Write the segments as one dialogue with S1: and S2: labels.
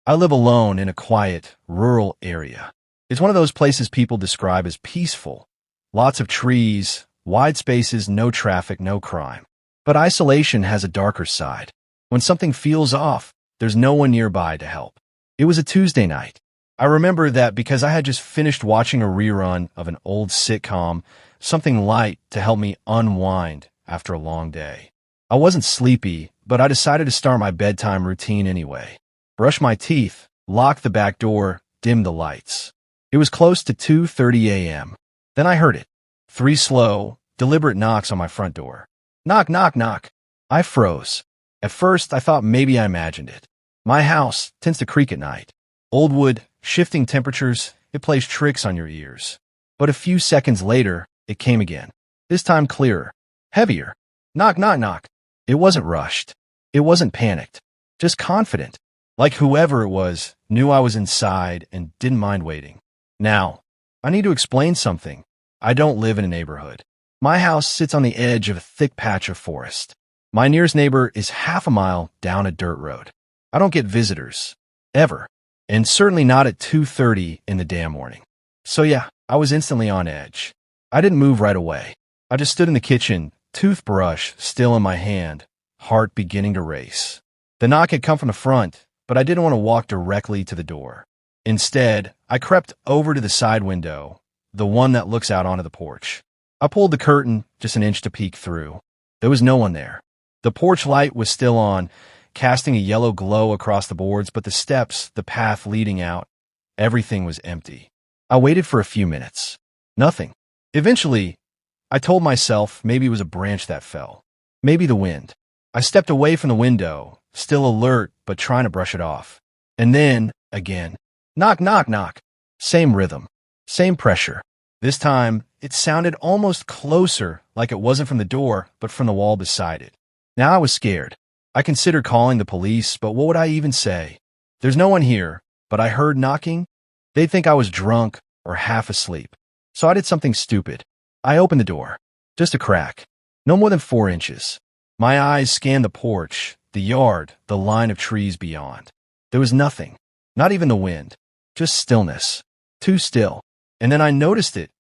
S1: I live alone in a quiet, rural area. It's one of those places people describe as peaceful. Lots of trees, wide spaces, no traffic, no crime. But isolation has a darker side. When something feels off, there's no one nearby to help. It was a Tuesday night. I remember that because I had just finished watching a rerun of an old sitcom, something light to help me unwind after a long day. I wasn't sleepy, but I decided to start my bedtime routine anyway. Brush my teeth, lock the back door, dim the lights. It was close to 2:30 a.m. Then I heard it. 3 slow, deliberate knocks on my front door. Knock, knock, knock. I froze. At first, I thought maybe I imagined it. My house tends to creak at night. Old wood, shifting temperatures, it plays tricks on your ears. But a few seconds later, it came again. This time clearer, heavier. Knock, knock, knock. It wasn't rushed. It wasn't panicked. Just confident. Like whoever it was knew I was inside and didn't mind waiting. Now, I need to explain something. I don't live in a neighborhood. My house sits on the edge of a thick patch of forest. My nearest neighbor is half a mile down a dirt road. I don't get visitors. Ever. And certainly not at 2:30 in the damn morning. So yeah, I was instantly on edge. I didn't move right away. I just stood in the kitchen, toothbrush still in my hand, heart beginning to race. The knock had come from the front, but I didn't want to walk directly to the door. Instead, I crept over to the side window, the one that looks out onto the porch. I pulled the curtain just an inch to peek through. There was no one there. The porch light was still on, casting a yellow glow across the boards, but the steps, the path leading out, everything was empty. I waited for a few minutes. Nothing. Eventually, I told myself maybe it was a branch that fell. Maybe the wind. I stepped away from the window, still alert but trying to brush it off. And then, again, knock, knock, knock. Same rhythm. Same pressure. This time, it sounded almost closer, like it wasn't from the door, but from the wall beside it. Now I was scared. I considered calling the police, but what would I even say? There's no one here, but I heard knocking. They'd think I was drunk or half asleep. So I did something stupid. I opened the door. Just a crack. No more than 4 inches. My eyes scanned the porch, the yard, the line of trees beyond. There was nothing. Not even the wind. Just stillness. Too still. And then I noticed it,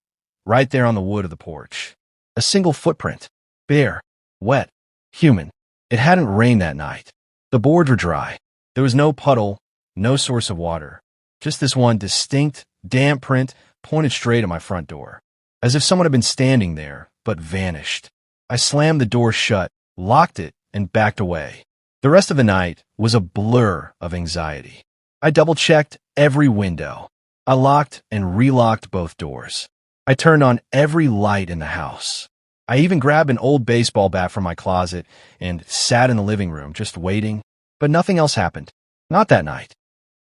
S1: right there on the wood of the porch. A single footprint. Bare. Wet. Human. It hadn't rained that night. The boards were dry. There was no puddle, no source of water. Just this one distinct, damp print pointed straight at my front door. As if someone had been standing there, but vanished. I slammed the door shut, locked it, and backed away. The rest of the night was a blur of anxiety. I double-checked every window. I locked and relocked both doors. I turned on every light in the house. I even grabbed an old baseball bat from my closet and sat in the living room, just waiting, but nothing else happened. Not that night.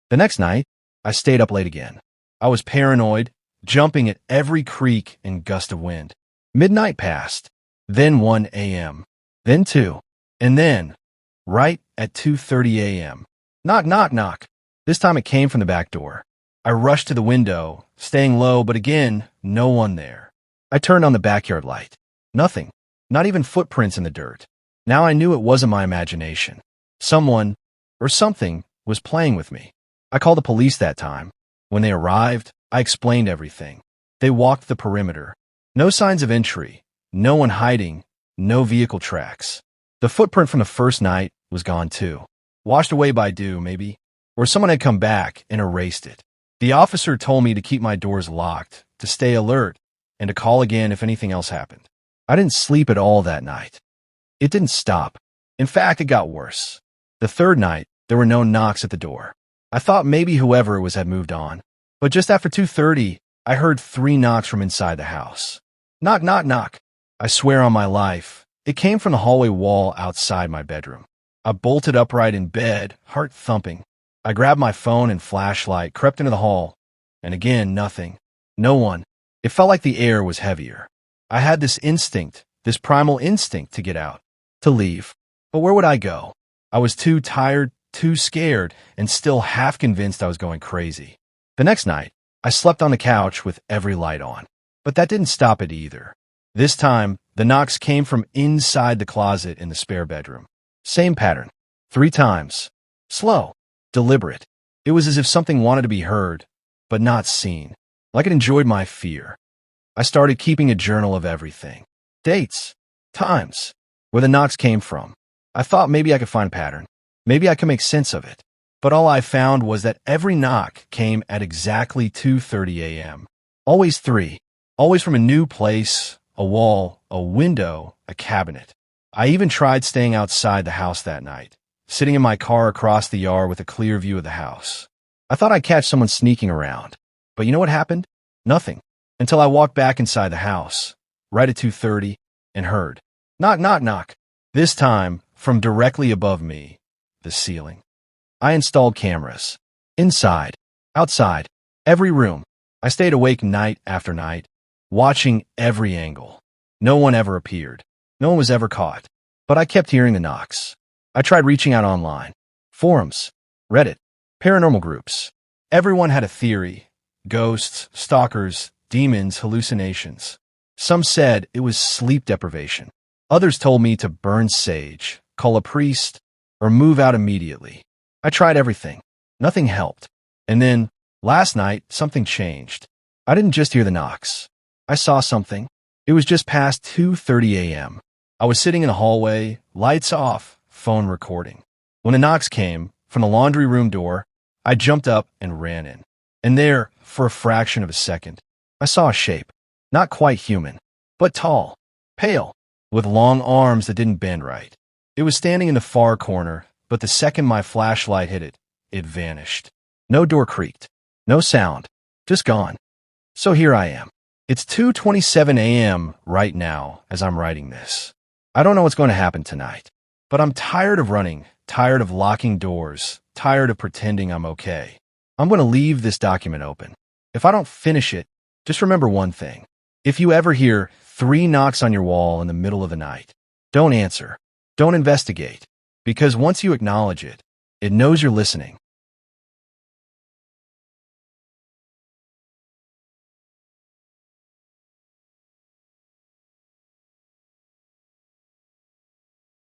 S1: The next night, I stayed up late again. I was paranoid, jumping at every creak and gust of wind. Midnight passed, then 1 a.m., then 2, and then, right at 2:30 a.m., knock, knock, knock. This time it came from the back door. I rushed to the window, staying low, but again, no one there. I turned on the backyard light. Nothing. Not even footprints in the dirt. Now I knew it wasn't my imagination. Someone, or something, was playing with me. I called the police that time. When they arrived, I explained everything. They walked the perimeter. No signs of entry. No one hiding. No vehicle tracks. The footprint from the first night was gone too. Washed away by dew, maybe. Or someone had come back and erased it. The officer told me to keep my doors locked, to stay alert, and to call again if anything else happened. I didn't sleep at all that night. It didn't stop. In fact, it got worse. The third night, there were no knocks at the door. I thought maybe whoever it was had moved on. But just after 2:30, I heard 3 knocks from inside the house. Knock, knock, knock. I swear on my life, it came from the hallway wall outside my bedroom. I bolted upright in bed, heart thumping. I grabbed my phone and flashlight, crept into the hall, and again, nothing. No one. It felt like the air was heavier. I had this instinct, this primal instinct to get out, to leave. But where would I go? I was too tired, too scared, and still half convinced I was going crazy. The next night, I slept on the couch with every light on. But that didn't stop it either. This time, the knocks came from inside the closet in the spare bedroom. Same pattern. 3 times. Slow. Deliberate. It was as if something wanted to be heard, but not seen. Like it enjoyed my fear. I started keeping a journal of everything. Dates, times, where the knocks came from. I thought maybe I could find a pattern. Maybe I could make sense of it. But all I found was that every knock came at exactly 2:30 a.m. Always three. Always from a new place, a wall, a window, a cabinet. I even tried staying outside the house that night, sitting in my car across the yard with a clear view of the house. I thought I'd catch someone sneaking around. But you know what happened? Nothing. Until I walked back inside the house, right at 2:30, and heard, knock, knock, knock. This time, from directly above me, the ceiling. I installed cameras. Inside, outside, every room. I stayed awake night after night, watching every angle. No one ever appeared. No one was ever caught. But I kept hearing the knocks. I tried reaching out online. Forums, Reddit, paranormal groups. Everyone had a theory. Ghosts, stalkers, demons, hallucinations. Some said it was sleep deprivation. Others told me to burn sage, call a priest, or move out immediately. I tried everything. Nothing helped. And then, last night, something changed. I didn't just hear the knocks. I saw something. It was just past 2:30 a.m. I was sitting in the hallway, lights off, phone recording. When the knocks came, from the laundry room door, I jumped up and ran in. And there, for a fraction of a second, I saw a shape. Not quite human, but tall, pale, with long arms that didn't bend right. It was standing in the far corner, but the second my flashlight hit it, it vanished. No door creaked. No sound. Just gone. So here I am. It's 2:27 a.m. right now as I'm writing this. I don't know what's going to happen tonight, but I'm tired of running, tired of locking doors, tired of pretending I'm okay. I'm going to leave this document open. If I don't finish it, just remember one thing. If you ever hear 3 knocks on your wall in the middle of the night, don't answer. Don't investigate. Because once you acknowledge it, it knows you're listening.